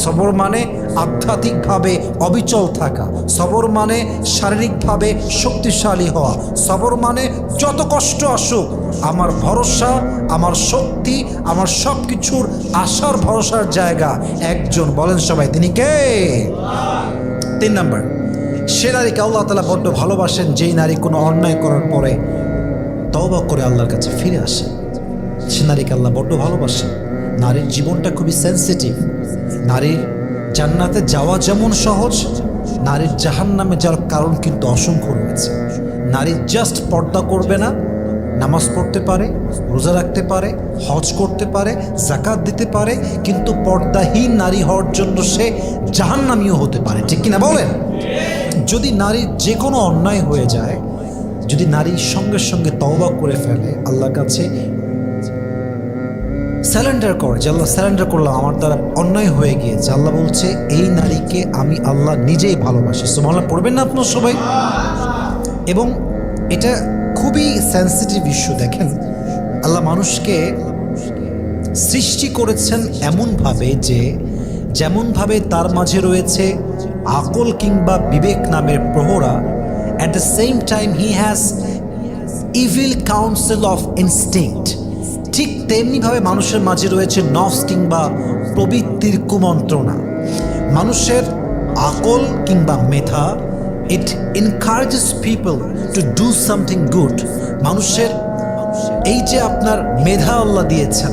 সবর মানে আধ্যাত্মিকভাবে অবিচল থাকা, সবর মানে শারীরিকভাবে শক্তিশালী হওয়া, সবর মানে যত কষ্ট আসুক আমার ভরসা, আমার শক্তি, আমার সব কিছুর আশার ভরসার জায়গা একজন। বলেন সবাই, তিনি কে? 3 নম্বর, সে নারীকে আল্লাহ তাআলা বড্ড ভালোবাসেন যেই নারী কোনো অন্যায় করার পরে তওবা করে আল্লাহর কাছে ফিরে আসে। সে নারীকে আল্লাহ বড্ড ভালোবাসেন। নারীর জীবনটা খুবই সেন্সিটিভ। নারীর জান্নাতে যাওয়া যেমন সহজ, নারীর জাহান্নামে যাওয়ার কারণ কিন্তু অসংখ্য রয়েছে। নারী জাস্ট পর্দা করবে না, নামাজ পড়তে পারে, রোজা রাখতে পারে, হজ করতে পারে, যাকাত দিতে পারে, কিন্তু পর্দাহীন নারী হওয়ার জন্য সে জাহান্নামীও হতে পারে। ঠিক কিনা বলেন? যদি নারীর যে কোনো অন্যায় হয়ে যায়, যদি নারী সঙ্গে সঙ্গে তওবা করে ফেলে, আল্লাহর কাছে স্যারেন্ডার করে যে আল্লাহ স্যারেন্ডার করলাম, আমার দ্বারা অন্যায় হয়ে গিয়েছে, আল্লাহ বলছে এই নারীকে আমি আল্লাহ নিজেই ভালোবাসি। সুবহানাল্লাহ পড়বেন না আপনার সবাই? এবং এটা খুবই সেন্সিটিভ ইস্যু। দেখেন, আল্লাহ মানুষকে সৃষ্টি করেছেন এমনভাবে যে যেমনভাবে তার মাঝে রয়েছে আকল কিংবা বিবেক নামের প্রহরা, at the same time he has evil counsel of instinct. ঠিক তেমনিভাবে মানুষের মাঝে রয়েছে নফস কিংবা প্রবৃত্তির কুমন্ত্রণা। মানুষের আকল কিংবা মেধা, it encourages people to do something good. মানুষের এই যে আপনার মেধা আল্লাহ দিয়েছেন,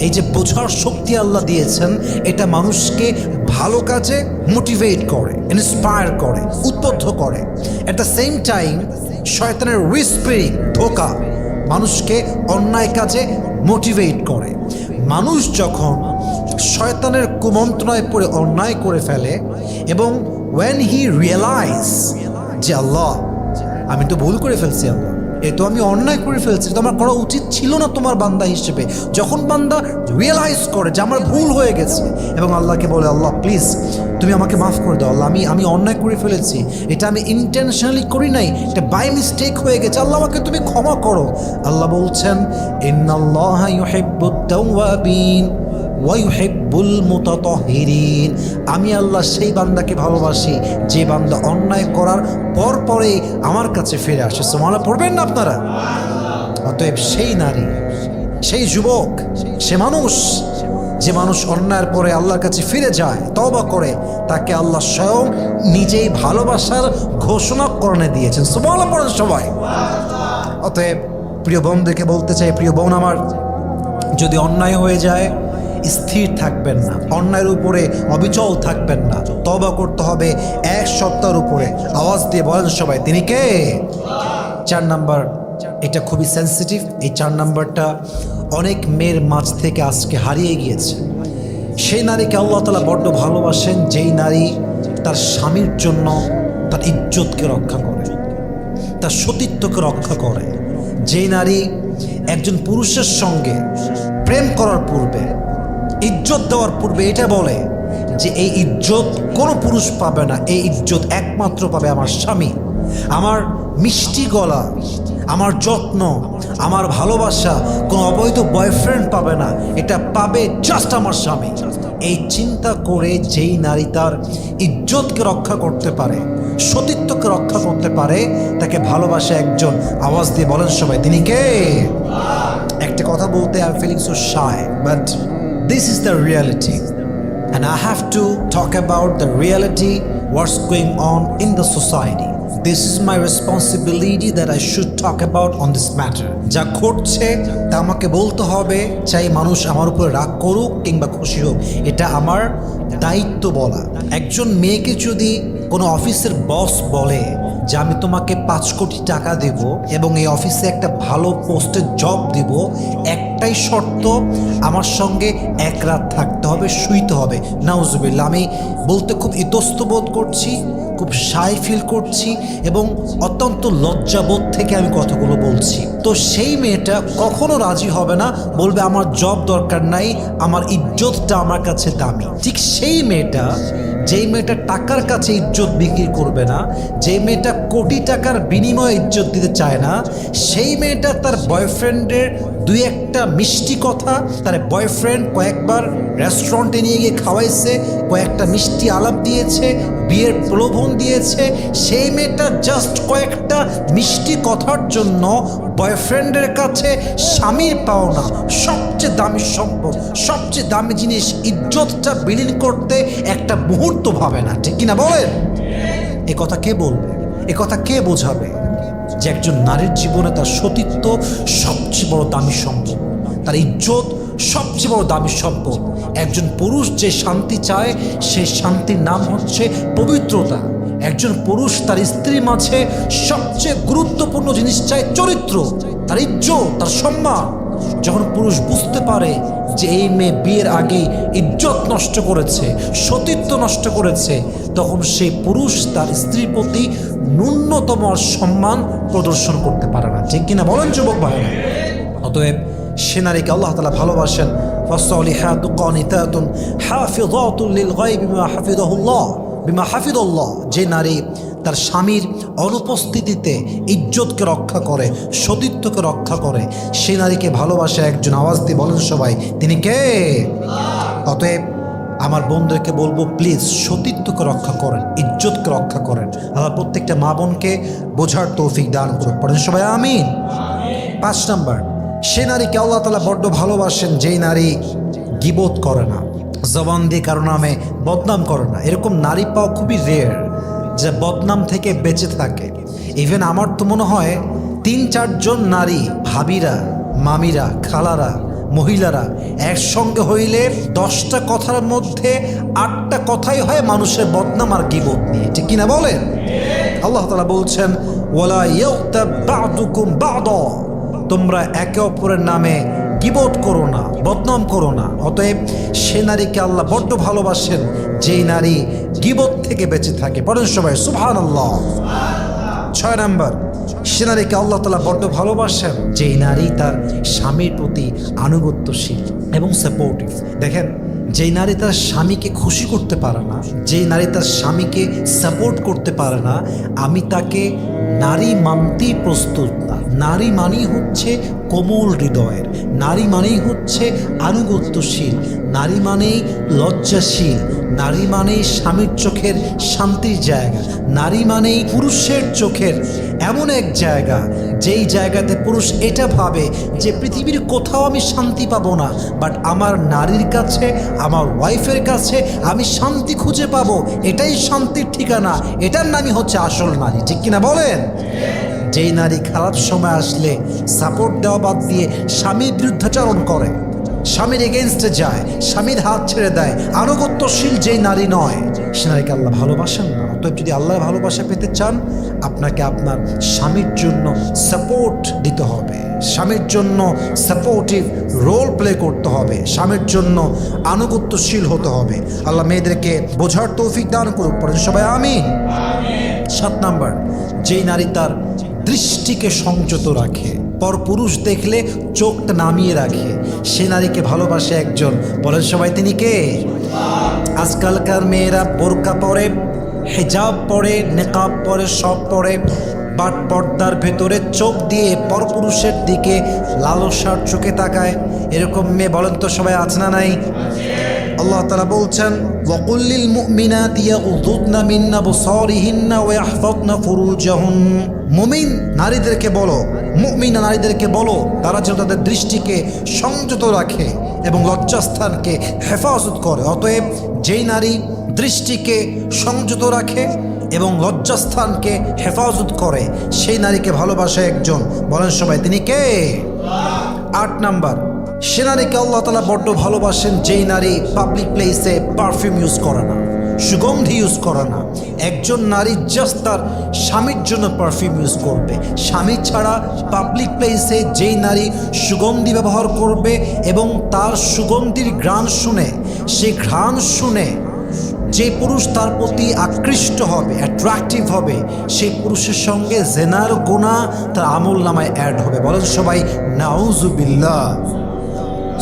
এই যে বোঝার শক্তি আল্লাহ দিয়েছেন, এটা মানুষকে ভালো কাজে মোটিভেট করে, ইন্সপায়ার করে, উদ্বুদ্ধ করে। অ্যাট দ্য সেম টাইম শয়তানের হুইসপারিং, ধোঁকা মানুষকে অন্যায় কাজে মোটিভেট করে। মানুষ যখন শয়তানের কুমন্ত্রণায় পড়ে অন্যায় করে ফেলে এবং when he realize যে আল্লাহ আমি তো ভুল করে ফেলছি, আল্লাহ এ তো আমি অন্যায় করে ফেলছি, তো আমার করা উচিত ছিল না তোমার বান্দা হিসেবে, যখন বান্দা রিয়েলাইজ করে যে আমার ভুল হয়ে গেছে এবং আল্লাহকে বলে আল্লাহ প্লিজ তুমি আমাকে মাফ করে দাও, আল্লাহ আমি অন্যায় করে ফেলেছি, এটা আমি ইন্টেনশনালি করি নাই, এটা বাই মিস্টেক হয়ে গেছে, আল্লাহ আমাকে তুমি ক্ষমা করো। আল্লাহ বলছেন ইন্নাল্লাহা ইউহিব্বুত তাওয়াবিন ওয়া ইউহিব্বুল মুতাতাহহিরিন। আমি আল্লাহ সেই বান্দাকে ভালোবাসি যে বান্দা অন্যায় করার পরে আমার কাছে ফিরে আসে। সুবহানাল্লাহ পড়বেন না আপনারা? অতএব সেই নারী, সেই যুবক, সে মানুষ, যে মানুষ অন্যায়ের পরে আল্লাহর কাছে ফিরে যায়, তওবা করে, তাকে আল্লাহ স্বয়ং নিজেই ভালোবাসার ঘোষণা কোরআনে দিয়েছেন। সুবহানাল্লাহ পড়েন সবাই। অতএব প্রিয় বোনদেরকে বলতে চাই, প্রিয় বোন আমার, যদি অন্যায় হয়ে যায় স্থির থাকবেন না, অন্যায়ের উপরে অবিচল থাকবেন না, তওবা করতে হবে এক সপ্তাহের উপরে। আওয়াজ দিয়ে বলেন সবাই, তিনি কে? 4 নাম্বার, এটা খুবই সেন্সিটিভ। এই 4 নাম্বারটা অনেক মেয়ের মাঝ থেকে আজকে হারিয়ে গিয়েছে। সেই নারীকে আল্লাহ তাআলা বড্ড ভালোবাসেন, যেই নারী তার স্বামীর জন্য তার ইজ্জতকে রক্ষা করে, তার সতীত্বকে রক্ষা করে। যেই নারী একজন পুরুষের সঙ্গে প্রেম করার পূর্বে, ইজ্জত দেওয়ার পূর্বে এটা বলে যে এই ইজ্জত কোনো পুরুষ পাবে না, এই ইজ্জত একমাত্র পাবে আমার স্বামী। আমার মিষ্টি গলা, আমার যত্ন, আমার ভালোবাসা কোনো অবৈধ বয়ফ্রেন্ড পাবে না, এটা পাবে জাস্ট আমার স্বামী। এই চিন্তা করে যেই নারী তার ইজ্জতকে রক্ষা করতে পারে, সতীত্বকে রক্ষা করতে পারে, তাকে ভালোবাসে একজন। আওয়াজ দিয়ে বলেন সবাই, তিনি কে? একটা কথা বলতে I am feeling so shy, but this is the reality and I have to talk about the reality, what's going on in the society. This is my responsibility that I should talk about on this matter. যা ঘটছে তা আমাকে বলতে হবে, চাই মানুষ আমার উপরে রাগ করুক কিংবা খুশি হোক, এটা আমার দায়িত্ব বলা। একজন মেয়েকে যদি কোনো অফিসের বস বলে যে আমি তোমাকে 5 কোটি টাকা দেব এবং এই অফিসে একটা ভালো পোস্টের জব দিব, একটাই শর্ত, আমার সঙ্গে 1 রাত থাকতে হবে, শুইতে হবে। নাউজুবিল্লাহ, আমি বলতে খুব ইতস্তত বোধ করছি, খুব শাই ফিল করছি এবং অত্যন্ত লজ্জাবোধ থেকে আমি কথাগুলো বলছি। তো সেই মেয়েটা কখনো রাজি হবে না, বলবে আমার জব দরকার নাই, আমার ইজ্জতটা আমার কাছে দামি। ঠিক সেই মেয়েটা, যেই মেয়েটা টাকার কাছে ইজ্জত বিক্রি করবে না, যেই মেয়েটা কোটি টাকার বিনিময়ে ইজ্জত দিতে চায় না, সেই মেয়েটা তার বয়ফ্রেন্ডের 2-1টা মিষ্টি কথা, তার বয়ফ্রেন্ড কয়েকবার রেস্টুরেন্টে নিয়ে গিয়ে খাওয়াইছে, কয়েকটা মিষ্টি আলাপ দিয়েছে, বিয়ের প্রলোভন দিয়েছে, সেই মেয়েটা জাস্ট কয়েকটা মিষ্টি কথার জন্য বয়ফ্রেন্ডের কাছে স্বামীর পাওনা, সবচেয়ে দামি সম্পদ, সবচেয়ে দামি জিনিস, ইজ্জতটা বিলীন করতে একটা মুহূর্ত ভাবে না। ঠিক কিনা বলেন? এ কথা কে বলবে? এ কথা কে বোঝাবে যে একজন নারীর জীবনে তার সতীত্ব সবচেয়ে বড় দামি সম্পদ, তার ইজ্জত সবচেয়ে বড় দামি সম্পদ। একজন পুরুষ যে শান্তি চায় সেই শান্তির নাম হচ্ছে পবিত্রতা। একজন পুরুষ তার স্ত্রীর মাঝে সবচেয়ে গুরুত্বপূর্ণ জিনিস চায় চরিত্র, তার ইজ্জত, তার সম্মান। যখন পুরুষ বুঝতে পারে যে এই মেয়ে বিয়ের আগেই ইজ্জত নষ্ট করেছে, সতীত্ব নষ্ট করেছে, তখন সেই পুরুষ তার স্ত্রীর প্রতি ন্যূনতম সম্মান প্রদর্শন করতে পারে না। ঠিক কিনা বলেন যুবক ভাইরা? অতএব সে নারীকে আল্লাহ তাআলা ভালোবাসেন। ফাসসালিহাতু কানিতাতুন হাফিযাতুন লিল গায়বি বিমা হাফিযাল্লাহ। যে নারী তার স্বামীর অনুপস্থিতিতে ইজ্জতকে রক্ষা করে, সতীত্বকে রক্ষা করে, সে নারীকে ভালোবাসে একজন। আওয়াজ দিয়ে বলেন সবাই, তিনি কে? অতএব আমার বন্ধুকে বলবো, প্লিজ সতীত্বকে রক্ষা করেন, ইজ্জতকে রক্ষা করেন। আল্লাহ প্রত্যেকটা মা বোনকে বোঝার তৌফিক দান করুন। পড়েন সবাই আমিন। 5 নাম্বার, সে নারীকে আল্লাহ তাআলা বড্ড ভালোবাসেন যেই নারী গীবত করে না, জবান দিয়ে কারো নামে বদনাম করে না। এরকম নারী পাওয়া খুবই রেয়ার যে বদনাম থেকে বেঁচে থাকে। ইভেন আমার তো মনে হয় 3-4 জন নারী, ভাবিরা, মামিরা, খালারা, মহিলারা একসঙ্গে হইলে 10টা কথার মধ্যে 8টা কথাই হয় মানুষের বদনাম আর গীবত নিয়ে। ঠিক কিনা বলেন? আল্লাহ তাআলা বলছেন, ওয়ালা ইয়াগতাব বা'দুকুম বা'দা, তোমরা একে অপরের নামে গীবত করো না, বদনাম করো না। অতএব সে নারীকে আল্লাহ বড্ড ভালোবাসেন যেই নারী গীবত থেকে বেঁচে থাকে। পড়েন সবাই সুবহানাল্লাহ। 6 নাম্বার, সে নারীকে আল্লাহ তাআলা বড্ড ভালোবাসেন যেই নারী তার স্বামীর প্রতি আনুগত্যশীল এবং সাপোর্টিভ। দেখেন, যেই নারী তার স্বামীকে খুশি করতে পারে না, যেই নারী তার স্বামীকে সাপোর্ট করতে পারে না, আমি তাকে নারী মানতেই প্রস্তুত না। নারী মানেই হচ্ছে কোমল হৃদয়ের, নারী মানেই হচ্ছে আনুগত্যশীল, নারী মানেই লজ্জাশীল, নারী মানেই স্বামীর চোখের শান্তির জায়গা, নারী মানেই পুরুষের চোখের এমন এক জায়গা যেই জায়গাতে পুরুষ এটা ভাবে যে পৃথিবীর কোথাও আমি শান্তি পাবো না, বাট আমার নারীর কাছে, আমার ওয়াইফের কাছে আমি শান্তি খুঁজে পাবো। এটাই শান্তির ঠিকানা, এটার নামই হচ্ছে আসল নারী। ঠিক কিনা বলেন? যেই নারী খারাপ সময় আসলে সাপোর্ট দেওয়া বাদ দিয়ে স্বামীর বিরুদ্ধাচরণ করে, স্বামীর এগেনস্টে যায়, স্বামীর হাত ছেড়ে দেয়, আনুগত্যশীল যেই নারী নয়, সে নারীকে আল্লাহ ভালোবাসেন না। অতএব যদি আল্লাহর ভালোবাসা পেতে চান, আপনাকে আপনার স্বামীর জন্য সাপোর্ট দিতে হবে, স্বামীর জন্য সাপোর্টিভ রোল প্লে করতে হবে, স্বামীর জন্য আনুগত্যশীল হতে হবে। আল্লাহ মেয়েদেরকে বোঝার তৌফিক দান করুক। পড়েন সবাই আমিন। 7 নাম্বার, যেই নারী তার দৃষ্টিকে সংযত রাখে, পরপুরুষ দেখলে চোখটা নামিয়ে রাখে, সে নারীকে ভালোবাসে একজন। বলেন সবাই, তিনি কে? আজকালকার মেয়েরা বোরকা পরে, হিজাব পরে, নেকাব পরে, সব পরে, বাট পর্দার ভেতরে চোখ দিয়ে পরপুরুষের দিকে লালসার চোখে তাকায়। এরকম মেয়ে বলেন তো সবাই আছে না নাই? আল্লাহ তাআলা বলছেন, ওয়াকুল লিল মুমিনাতি ইয়াগুযুদনা মিন আবসারিহিন্না ওয়া ইয়াহফাযনা ফুরুজাহুন। মুমিন নারীদেরকে বলো, মুমিনা নারীদেরকে বলো, তারা যেন তাদের দৃষ্টিকে সংযত রাখে এবং লজ্জাস্থানকে হেফাজত করে। অতএব যেই নারী দৃষ্টিকে সংযত রাখে এবং লজ্জাস্থানকে হেফাজত করে, সেই নারীকে ভালোবাসে একজন। বলেন সবাই, তিনি কে? 8 নাম্বার, সে নারীকে আল্লাহ তাআলা বড্ড ভালোবাসেন যেই নারী পাবলিক প্লেসে পারফিউম ইউজ করে না, সুগন্ধি ইউজ করে না। একজন নারী জাস্ট তার স্বামীর জন্য পারফিউম ইউজ করবে। স্বামী ছাড়া পাবলিক প্লেসে যেই নারী সুগন্ধি ব্যবহার করবে এবং তার সুগন্ধির ঘ্রাণ শুনে, সেই ঘ্রাণ শুনে যে পুরুষ তার প্রতি আকৃষ্ট হবে, অ্যাট্রাকটিভ হবে, সেই পুরুষের সঙ্গে জেনার গুনাহ তার আমল নামায় অ্যাড হবে। বলেন সবাই নাউজুবিল্লাহ।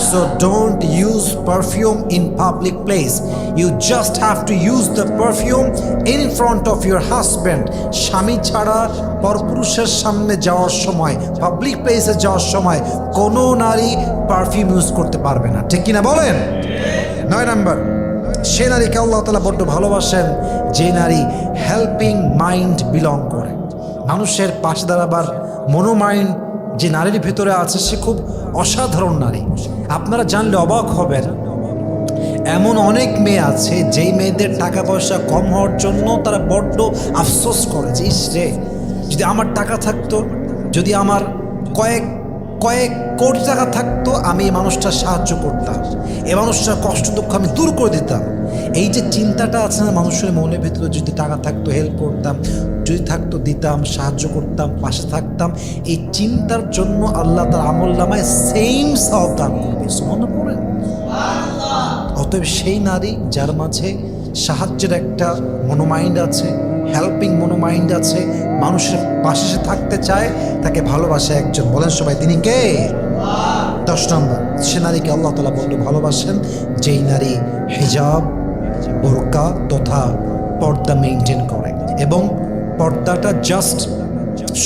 So don't use perfume in public place. You just have to use the perfume in front of your husband. স্বামী ছাড়া পরপুরুষের সামনে যাওয়ার সময়, পাবলিক প্লেসে যাওয়ার সময় কোনো নারী পারফিউম ইউজ করতে পারবে না। ঠিক কিনা বলেন? 9 নাম্বার, সে নারীকে আল্লাহ তাআলা বড্ড ভালোবাসেন যে নারী হেল্পিং মাইন্ড বিলং করে। মানুষের পাশে দাঁড়াবার মনোমাইন্ড যে নারীর ভিতরে আছে, সে খুব অসাধারণ নারী। আপনারা জানলে অবাক হবেন, এমন অনেক মেয়ে আছে যেই মেয়েদের টাকা পয়সা কম হওয়ার জন্য তারা বড্ড আফসোস করে যে ইস রে, যদি আমার টাকা থাকতো, যদি আমার কয়েক কয়েক কোটি টাকা থাকতো, আমি এই মানুষটার সাহায্য করতাম, এই মানুষটার কষ্ট দুঃখ আমি দূর করে দিতাম। এই যে চিন্তাটা আছে না মানুষের মনের ভিতরে, যদি টাকা থাকতো হেল্প করতাম, যদি থাকতো দিতাম, সাহায্য করতাম, পাশে থাকতাম, এই চিন্তার জন্য আল্লাহ তার আমলনামায় সেম সওয়াব দান করবে। মনে পড়েন? অতএব সেই নারী যার মাঝে সাহায্যের একটা মনোমাইন্ড আছে, হেল্পিং মনোমাইন্ড আছে, মানুষের পাশে সে থাকতে চায়, তাকে ভালোবাসে একজন, বলেন সবাই তিনি কে? 10 নম্বর, সে নারীকে আল্লাহ তাআলা বড্ড ভালোবাসেন যেই নারী হিজাব, বোরকা তথা পর্দা মেনটেন করে। এবং পর্দাটা জাস্ট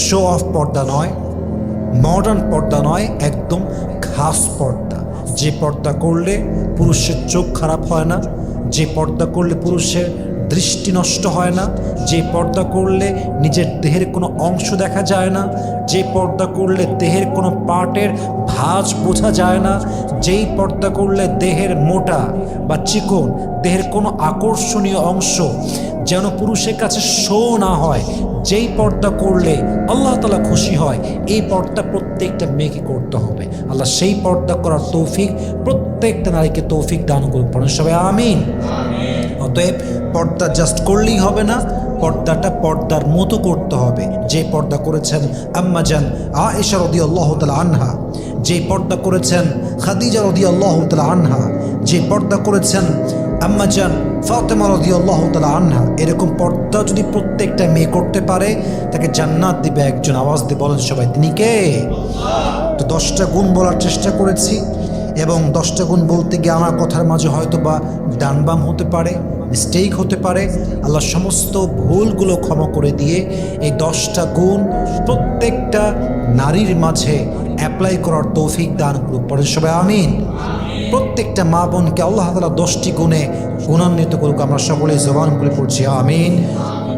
শো অফ পর্দা নয়, মডার্ন পর্দা নয়, একদম খাস পর্দা। যে পর্দা করলে পুরুষের চোখ খারাপ হয় না, যে পর্দা করলে পুরুষের দৃষ্টি নষ্ট হয় না, যে পর্দা করলে নিজের দেহের কোনো অংশ দেখা যায় না, যে পর্দা করলে দেহের কোনো পার্টের ভাঁজ বোঝা যায় না, যেই পর্দা করলে দেহের মোটা বা চিকন, দেহের কোনো আকর্ষণীয় অংশ যেন পুরুষের কাছে শো না হয়, যেই পর্দা করলে আল্লাহ তাআলা খুশি হয়, এই পর্দা প্রত্যেকটা মেয়েকে করতে হবে। আল্লাহ সেই পর্দা করার তৌফিক প্রত্যেকটা নারীকে তৌফিক দান করুন, পড়েন সবাই আমিন। অতএব পর্দা জাস্ট করলেই হবে না, পর্দাটা পর্দার মতো করতে হবে। যে পর্দা করেছেন আম্মা জান আয়েশা রাদিয়াল্লাহু তাআলা আনহা, যে পর্দা করেছেন খাদিজা রাদিয়াল্লাহু তাআলা আনহা, যে পর্দা করেছেন আম্মা জান ফাতেমা রাদিয়াল্লাহু তাআলা আনহা, এরকম পর্দা যদি প্রত্যেকটা মেয়ে করতে পারে, তাকে জান্নাত দিবে একজন। আওয়াজ দিয়ে বলেন সবাই তিনি কে? তো 10টা গুণ বলার চেষ্টা করেছি, এবং 10টা গুণ বলতে গিয়ে আমার কথার মাঝে হয়তো বা ডানবাম হতে পারে, মিস্টেক হতে পারে। আল্লাহ সমস্ত ভুলগুলো ক্ষমা করে দিয়ে এই 10টা গুণ প্রত্যেকটা নারীর মাঝে অ্যাপ্লাই করার তৌফিক দান করুক, পড়েন সবাই আমিন। প্রত্যেকটা মা বোনকে আল্লাহ তাআলা 10টি গুণে গুণান্বিত করুক। আমরা সকলে জবান খুলে পড়ছি আমিন।